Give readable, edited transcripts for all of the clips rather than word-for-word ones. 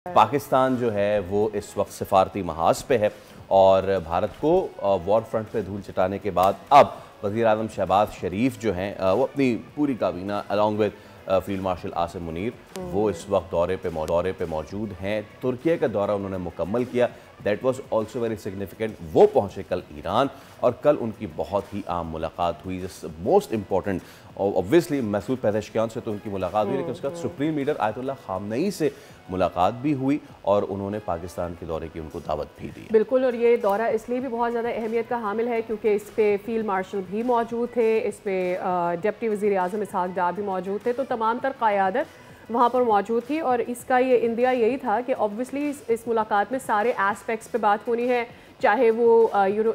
पाकिस्तान जो है वो इस वक्त सिफारती महाज पे है और भारत को वॉर फ्रंट पे धूल चटाने के बाद अब वज़ीर आज़म शहबाज शरीफ जो हैं वो अपनी पूरी काबीना along with field marshal Asim Munir वो इस वक्त दौरे पे मौजूद हैं। तुर्की का दौरा उन्होंने मुकम्मल किया, that was also very significant. वो पहुंचे कल ईरान और कल उनकी बहुत ही आम मुलाकात हुई। Most important obviously Masoud Pezeshkian से तो उनकी मुलाकात हुई, लेकिन उसके बाद सुप्रीम लीडर आयतुल्लाह खामनेई से मुलाकात भी हुई और उन्होंने पाकिस्तान के दौरे की उनको दावत भी दी। बिल्कुल, और ये दौरा इसलिए भी बहुत ज़्यादा अहमियत का हामिल है क्योंकि इस पे फील्ड मार्शल भी मौजूद थे, इस पे डिप्टी वज़ीर आज़म इसहाक डार भी मौजूद थे, तो तमाम तर क़यादत वहाँ पर मौजूद थी। और इसका ये इंदिया यही था कि ऑब्वियसली इस मुलाकात में सारे एस्पेक्ट्स पे बात होनी है, चाहे वो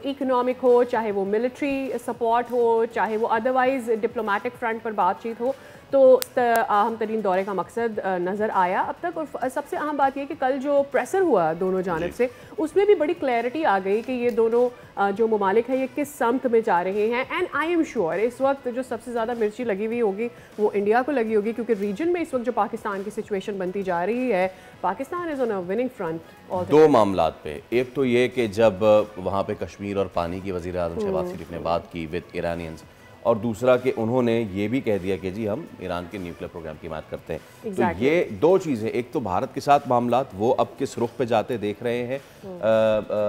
इकोनॉमिक हो, चाहे वो मिलिट्री सपोर्ट हो, चाहे वो अदरवाइज़ डिप्लोमेटिक फ्रंट पर बातचीत हो। तो अहम तरीन दौरे का मकसद नज़र आया अब तक। और सबसे अहम बात यह कि कल जो प्रेशर हुआ दोनों जानब से, उसमें भी बड़ी क्लैरिटी आ गई कि ये दोनों जो ममालिक हैं ये किस समत में जा रहे हैं। एंड आई एम श्योर इस वक्त जो सबसे ज़्यादा मिर्ची लगी हुई होगी वो इंडिया को लगी होगी, क्योंकि रीजन में इस वक्त जो पाकिस्तान की सिचुएशन बनती जा रही है, Pakistan is on a winning front. दो मामलात पे, एक तो ये कि जब वहाँ पे कश्मीर और पानी की वज़ीर आज़म शहबाज शरीफ ने बात की विद ईरानियंस, और दूसरा कि उन्होंने ये भी कह दिया कि जी हम ईरान के न्यूक्लियर प्रोग्राम की बात करते हैं। तो ये दो चीज़ें, एक तो भारत के साथ मामलात वो अब किस रुख पे जाते देख रहे हैं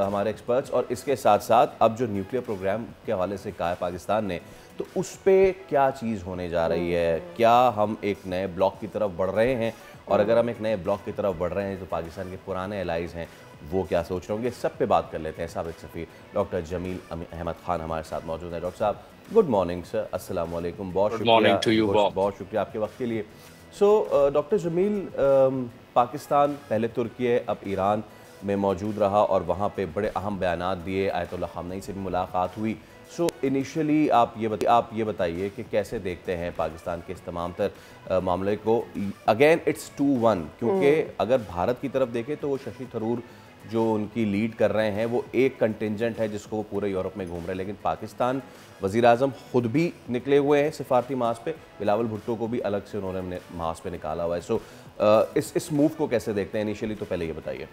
हमारे एक्सपर्ट्स, और इसके साथ साथ अब जो न्यूक्लियर प्रोग्राम के हवाले से कहा है पाकिस्तान ने, तो उस पर क्या चीज़ होने जा रही है। क्या हम एक नए ब्लॉक की तरफ बढ़ रहे हैं, और अगर हम एक नए ब्लॉक की तरफ बढ़ रहे हैं तो पाकिस्तान के पुराने एलाइज हैं वो क्या सोच रहे होंगे, सब पे बात कर लेते हैं। साबिक सफ़ीर डॉक्टर जमील अहमद खान हमारे साथ मौजूद हैं। डॉक्टर साहब गुड मॉर्निंग सर, अस्सलाम वालेकुम, बहुत शुक्रिया आपके वक्त के लिए। सो डॉक्टर जमील, पाकिस्तान पहले तुर्की अब ईरान में मौजूद रहा और वहाँ पे बड़े अहम बयानात दिए, आयतुल्लाह खामनेई से भी मुलाकात हुई। सो इनिशियली आप ये बताइए कि कैसे देखते हैं पाकिस्तान के इस तमाम तर मामले को। अगेन इट्स 2-1, क्योंकि अगर भारत की तरफ देखें तो वो शशि थरूर जो उनकी लीड कर रहे हैं वो एक कंटिंजेंट है जिसको वो पूरे यूरोप में घूम रहे हैं, लेकिन पाकिस्तान वज़ीर आज़म खुद भी निकले हुए हैं सिफारती महाज पे, बिलावल भुट्टो को भी अलग से उन्होंने महाज पे निकाला हुआ है। सो इस मूव को कैसे देखते हैं इनिशियली, तो पहले ये बताइए।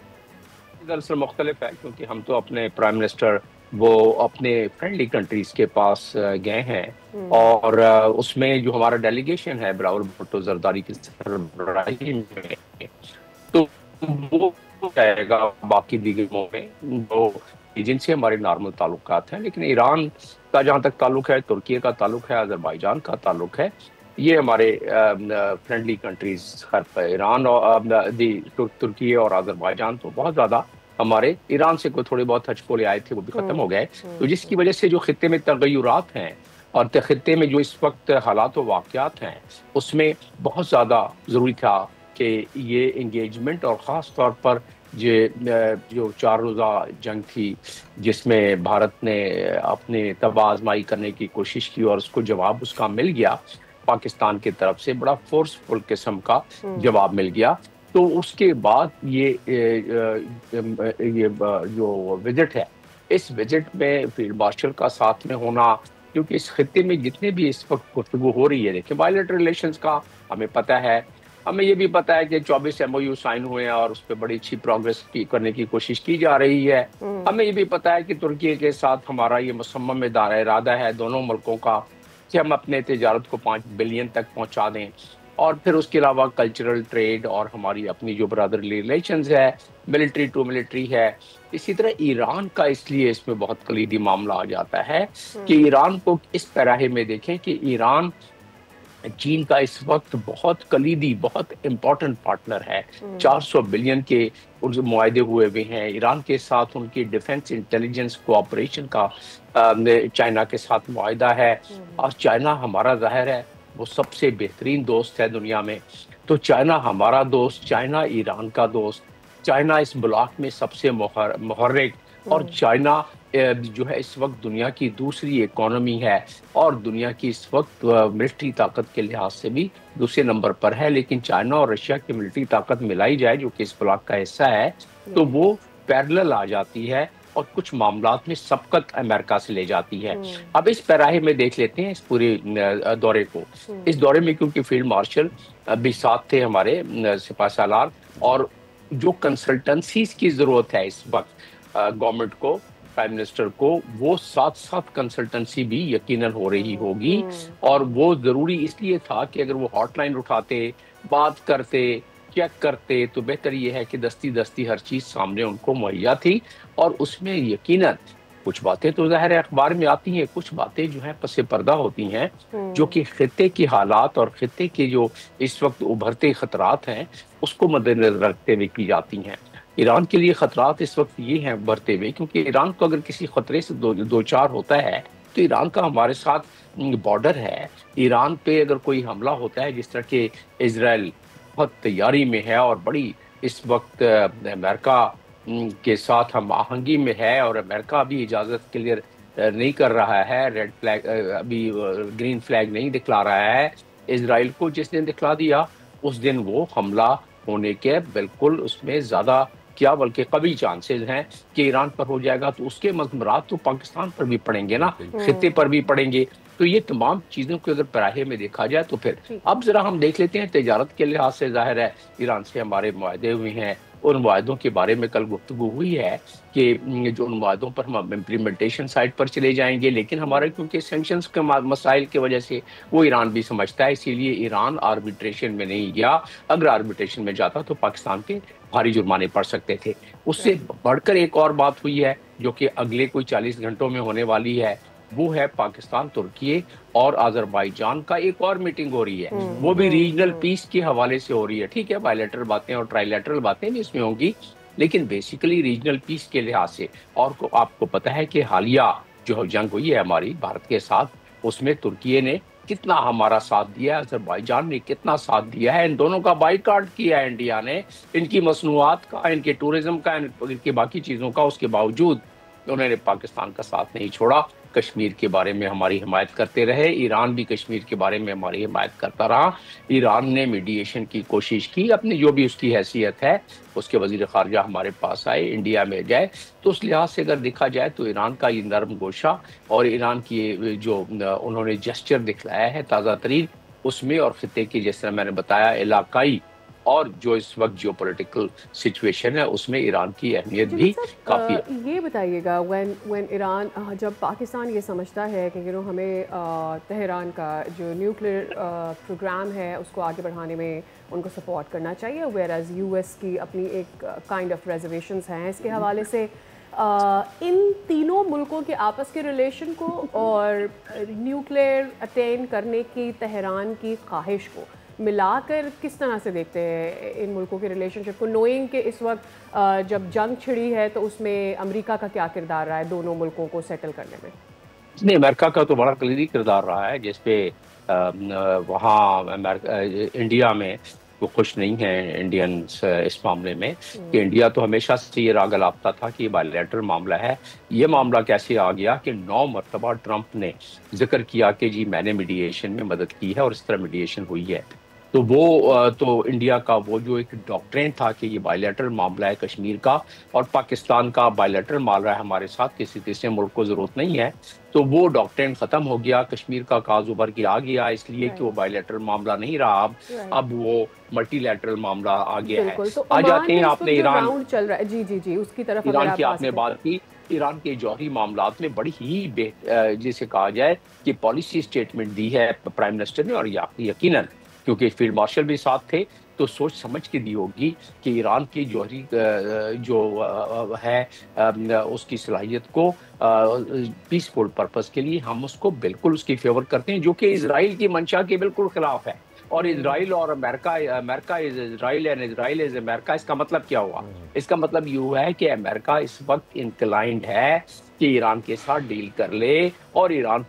दरअसल मुख्तलिफ है, क्योंकि हम तो अपने प्राइम मिनिस्टर वो अपने फ्रेंडली कंट्रीज के पास गए हैं और उसमें जो हमारा डेलीगेशन है बिलावल भुट्टो जरदारी की सरबराही में, तो वो जाएगा बाकी दीगर में जो जिनसे हमारे नॉर्मल ताल्लुकात हैं। लेकिन ईरान का जहाँ तक ताल्लुक है, तुर्की का ताल्लुक है, अजरबैजान का ताल्लुक है, ये हमारे फ्रेंडली कंट्रीज ईरान और तुर्की और अजरबैजान तो बहुत ज़्यादा हमारे ईरान से कोई थोड़े बहुत हचकोले आए थे वो भी ख़त्म हो गए। तो जिसकी वजह से जो खित्ते में तगय्युरात हैं और खित्ते में जो इस वक्त हालात व वाक़यात हैं उसमें बहुत ज़्यादा ज़रूरी था कि ये इंगेजमेंट, और ख़ास तौर पर जो 4 रोज़ा जंग थी जिसमें भारत ने अपने तबाह आजमाई करने की कोशिश की और उसको जवाब उसका मिल गया, पाकिस्तान की तरफ से बड़ा फोर्सफुल किस्म का जवाब मिल गया। तो उसके बाद ये जो विजिट है, इस विजिट में फील्ड मार्शल का साथ में होना, क्योंकि इस खित्ते में जितने भी इस वक्त गुफ्तगू हो रही है, देखिए बायलैटरल रिलेशंस का हमें पता है, हमें ये भी पता है कि 24 MOU साइन हुए हैं और उस पर बड़ी अच्छी प्रोग्रेस करने की कोशिश की जा रही है। हमें ये भी पता है कि तुर्की के साथ हमारा ये मुसम्मम इरादा है दोनों मुल्कों का कि हम अपने तिजारत को 5 बिलियन तक पहुंचा दें, और फिर उसके अलावा कल्चरल ट्रेड और हमारी अपनी जो ब्रदरली रिलेशंस है, मिलिट्री टू मिलिट्री है। इसी तरह ईरान का इसलिए इसमें बहुत कलीदी मामला आ जाता है कि ईरान को इस पैराहे में देखें कि ईरान चीन का इस वक्त बहुत कलीदी, बहुत इम्पोर्टेंट पार्टनर है। 400 बिलियन के मुआहदे हुए हुए हैं ईरान के साथ, उनकी डिफेंस इंटेलिजेंस कोऑपरेशन का चाइना के साथ मुआहदा है, और चाइना हमारा ज़ाहिर है वो सबसे बेहतरीन दोस्त है दुनिया में। तो चाइना हमारा दोस्त, चाइना ईरान का दोस्त, चाइना इस ब्लॉक में सबसे मुहर्रिक, और चाइना जो है इस वक्त दुनिया की दूसरी इकोनॉमी है और दुनिया की इस वक्त मिलिट्री ताकत के लिहाज से भी दूसरे नंबर पर है। लेकिन चाइना और रशिया की मिलिट्री ताकत मिलाई जाए जो कि इस ब्लॉक का हिस्सा है, तो वो पैरेलल आ जाती है और कुछ मामलात में सबकत अमेरिका से ले जाती है। अब इस पैराहे में देख लेते हैं इस पूरे दौरे को। इस दौरे में क्योंकि फील्ड मार्शल भी साथ थे हमारे सिपह सालार, और जो कंसल्टेंसीज की ज़रूरत है इस वक्त गवर्नमेंट को, प्राइम मिनिस्टर को, वो साथ साथ कंसल्टेंसी भी यकीनन हो रही होगी। और वो ज़रूरी इसलिए था कि अगर वो हॉटलाइन उठाते, बात करते, चेक करते, तो बेहतर ये है कि दस्ती दस्ती हर चीज़ सामने उनको मुहैया थी। और उसमें यकीनन कुछ बातें तो ज़ाहिर है अखबार में आती हैं, कुछ बातें जो हैं पसे पर्दा होती हैं, जो कि खित्ते की हालात और खित्ते के जो इस वक्त उभरते खतरात हैं उसको मद्देनजर रखते हुए की जाती हैं। ईरान के लिए खतरात इस वक्त ये हैं उभरते हुए, क्योंकि ईरान को अगर किसी खतरे से दो चार होता है तो ईरान का हमारे साथ बॉर्डर है। ईरान पे अगर कोई हमला होता है, जिस तरह के इजराइल बहुत तैयारी में है और बड़ी इस वक्त अमेरिका के साथ हम आहंगी में है, और अमेरिका अभी इजाज़त क्लियर नहीं कर रहा है, रेड फ्लैग अभी ग्रीन फ्लैग नहीं दिखला रहा है इजराइल को। जिस दिन दिखला दिया उस दिन वो हमला होने के बिल्कुल उसमें ज़्यादा क्या बल्कि कभी चांसेस हैं कि ईरान पर हो जाएगा, तो उसके मज़मरात तो पाकिस्तान पर भी पड़ेंगे ना, खित्ते पर भी पड़ेंगे। तो ये तमाम चीज़ों को अगर पराहे में देखा जाए तो फिर अब ज़रा हम देख लेते हैं तिजारत के लिहाज से। ज़ाहिर है ईरान से हमारे मुआहदे हुए हैं, उन मुआहदों के बारे में कल गुफ्तगू हुई है कि जो उन मुआहदों पर हम इम्प्लीमेंटेशन साइट पर चले जाएंगे, लेकिन हमारे क्योंकि सेंक्शंस के मसाइल की वजह से वो ईरान भी समझता है, इसीलिए ईरान आर्बिट्रेशन में नहीं गया। अगर आर्बिट्रेशन में जाता तो पाकिस्तान पे भारी जुर्माने पड़ सकते थे। उससे बढ़कर एक और बात हुई है जो कि अगले कोई 40 घंटों में होने वाली है, वो है पाकिस्तान, तुर्की और अजरबैजान का एक और मीटिंग हो रही है। वो भी रीजनल पीस के हवाले से हो रही है। ठीक है, बायलैटरल बातें और ट्राइलैटरल बातें भी इसमें होंगी, लेकिन बेसिकली रीजनल पीस के लिहाज से। और आपको पता है कि हालिया जो जंग हुई है हमारी भारत के साथ, उसमें तुर्की ने कितना हमारा साथ दिया है, अजरबैजान ने कितना साथ दिया है। इन दोनों का बाइकाट किया है इंडिया ने, इनकी मसनूआत का, इनके टूरिज्म का, इनकी बाकी चीज़ों का। उसके बावजूद उन्होंने पाकिस्तान का साथ नहीं छोड़ा। कश्मीर के बारे में हमारी हिमायत करते रहे, ईरान भी कश्मीर के बारे में हमारी हिमायत करता रहा। ईरान ने मीडिएशन की कोशिश की, अपनी जो भी उसकी हैसियत है, उसके वजीर खारजा हमारे पास आए, इंडिया में जाए। तो उस लिहाज से अगर देखा जाए तो ईरान का ये नरम गोशा और ईरान की जो उन्होंने जेस्चर दिखलाया है ताज़ा तरीन, उसमें और खित्ते की जिस तरह मैंने बताया इलाकाई और जो इस वक्त जियो पोलिटिकल सिचुएशन है उसमें ईरान की अहमियत भी काफ़ी है। ये बताइएगा व्हेन ईरान, जब पाकिस्तान ये समझता है कि हमें तेहरान का जो न्यूक्लियर प्रोग्राम है उसको आगे बढ़ाने में उनको सपोर्ट करना चाहिए, वेयर एज यूएस की अपनी एक काइंड ऑफ रिजर्वेशंस हैं इसके हवाले से, इन तीनों मुल्कों के आपस के रिलेशन को और न्यूक्लियर अटेन करने की तेहरान की ख्वाहिश को मिलाकर किस तरह से देखते हैं इन मुल्कों के रिलेशनशिप को, नोइंग कि इस वक्त जब जंग छिड़ी है तो उसमें अमेरिका का क्या किरदार रहा है दोनों मुल्कों को सेटल करने में? नहीं, अमेरिका का तो बड़ा कलीदी किरदार रहा है, जिसपे वहाँ इंडिया में वो खुश नहीं है इंडियंस इस मामले में कि इंडिया तो हमेशा से ये राग अलापता था कि ये बायलैटरल मामला है। ये मामला कैसे आ गया कि 9 मरतबा ट्रंप ने जिक्र किया कि जी मैंने मीडिएशन में मदद की है और इस तरह मीडिएशन हुई है। तो वो तो इंडिया का वो जो एक डॉक्ट्रिन था कि ये बायलैटरल मामला है कश्मीर का और पाकिस्तान का बायलैटरल मामला है हमारे साथ, किसी तीसरे मुल्क को ज़रूरत नहीं है, तो वो डॉक्ट्रिन ख़त्म हो गया। कश्मीर का काज उभर के आ गया, इसलिए कि वो बायलैटरल मामला नहीं रहा, अब वो मल्टीलैटरल मामला आ गया है। तो आ जाते हैं आपने ईरान चल रहा है, जी जी जी, उसकी तरफ ईरान की आपने बात की। ईरान के जौहरी मामलात में बड़ी ही जिसे कहा जाए कि पॉलिसी स्टेटमेंट दी है प्राइम मिनिस्टर ने, और यकीनन क्योंकि फील्ड मार्शल भी साथ थे तो सोच समझ के दी होगी कि ईरान की जौहरी जो है उसकी सलाहियत को पीसफुल पर्पस के लिए हम उसको बिल्कुल उसकी फेवर करते हैं, जो कि इजराइल की मंशा के बिल्कुल खिलाफ है। और इजराइल और America is Israel and Israel is America. इसका मतलब क्या हुआ? इसका मतलब ये हुआ है कि अमेरिका इस वक्त इंक्लाइंड है कि ईरान के साथ डील कर ले और ईरान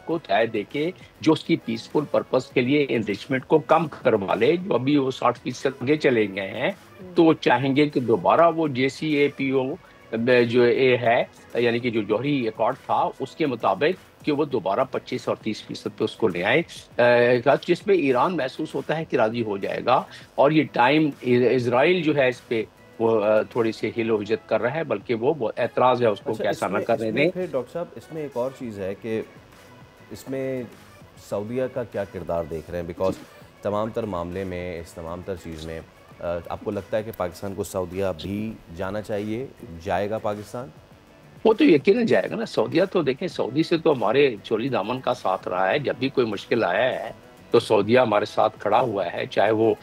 को तय देके जो उसकी पीसफुल पर्पस के लिए एनरिचमेंट को कम करवा ले। जो अभी वो 60% आगे चले गए हैं तो वो चाहेंगे कि दोबारा वो JCPOA जो ए है, यानी कि जो जौहरी अकॉर्ड था उसके मुताबिक कि वो दोबारा 25 और 30% पे उसको ले आए, जिसमें ईरान महसूस होता है कि राजी हो जाएगा। और ये टाइम इजराइल जो है इस पे वो थोड़ी सी हिलो हिजत कर रहा है, बल्कि वो एतराज़ है उसको कैसा ना करने दें। फिर डॉक्टर साहब इसमें एक और चीज़ है कि इसमें सऊदीया का क्या किरदार देख रहे हैं, बिकॉज तमाम तर मामले में, इस तमाम तर चीज़ में आपको लगता है कि पाकिस्तान को सऊदीया भी जाना चाहिए, जाएगा पाकिस्तान? वो तो यकीनन जाएगा ना। सऊदीया तो देखें, सऊदी से तो हमारे चोली दामन का साथ रहा है। जब भी कोई मुश्किल आया है तो सऊदीया हमारे साथ खड़ा हुआ है, चाहे वो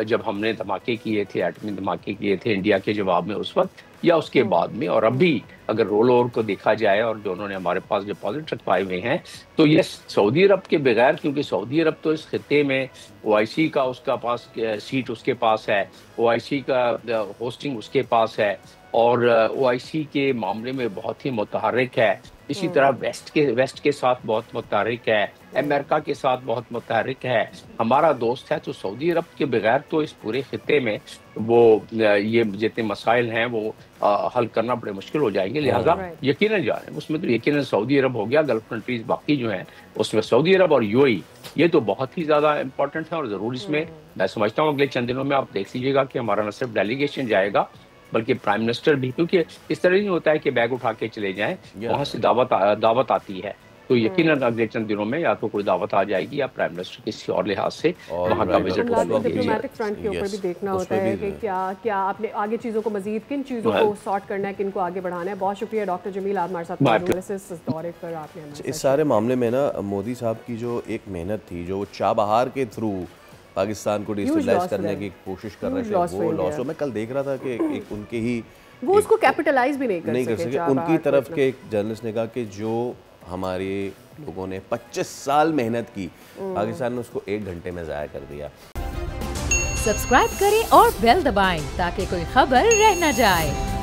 जब हमने धमाके किए थे, एटमी धमाके किए थे इंडिया के जवाब में उस वक्त, या उसके बाद में, और अब भी अगर रोल ओवर को देखा जाए और जो उन्होंने हमारे पास डिपॉजिट रखवाए हुए हैं, तो ये सऊदी अरब के बगैर, क्योंकि सऊदी अरब तो इस खित्ते में OIC का उसका पास सीट उसके पास है, OIC का होस्टिंग उसके पास है, और OIC के मामले में बहुत ही मुतहर्रिक है। इसी तरह वेस्ट के साथ बहुत मुतहर्रिक है, अमेरिका के साथ बहुत मुतहर्रिक है, हमारा दोस्त है। तो सऊदी अरब के बगैर तो इस पूरे खित्ते में वो ये जितने मसाइल हैं वो हल करना बड़े मुश्किल हो जाएंगे। लिहाजा यकीनन जा रहे हैं उसमें, तो यकीनन सऊदी अरब हो गया, गल्फ कंट्रीज बाकी जो हैं उसमें सऊदी अरब और UAE, ये तो बहुत ही ज़्यादा इंपॉर्टेंट है। और ज़रूर इसमें मैं समझता हूँ अगले चंद दिनों में आप देख लीजिएगा कि हमारा न सिर्फ डेलीगेशन जाएगा बल्कि प्राइम मिनिस्टर भी, क्योंकि इस तरह नहीं होता है कि बैग उठा के चले जाएं, वहां से दावत आती है। तो यकीनन अगले चंद दिनों में या तो कोई दावत आ जाएगी या प्राइम मिनिस्टर किसी और लिहाज से वहां का विजिट होगा। डिप्लोमेटिक फ्रंट के ऊपर भी देखना होता है कि क्या आपने आगे चीज़ों को मजीद किन चीज़ों को सॉर्ट करना है, किन को आगे बढ़ाना है। बहुत शुक्रिया डॉक्टर जमील, आप हमारे साथ एनालिसिस इस दौरे पर आपने इस सारे मामले में ना मोदी साहब की जो एक मेहनत थी, जो चाबहार के थ्रू पाकिस्तान को डिस्टेबलाइज करने की कोशिश कर रहे थे, वो लॉस हो। मैं कल देख रहा था कि एक उनके ही वो उसको कैपिटलाइज भी नहीं कर सके। उनकी तरफ के एक जर्नलिस्ट ने कहा कि जो हमारे लोगों ने 25 साल मेहनत की, पाकिस्तान ने उसको 1 घंटे में ज़ाया कर दिया। सब्सक्राइब करें और बेल दबाएं ताकि कोई खबर रह न जाए।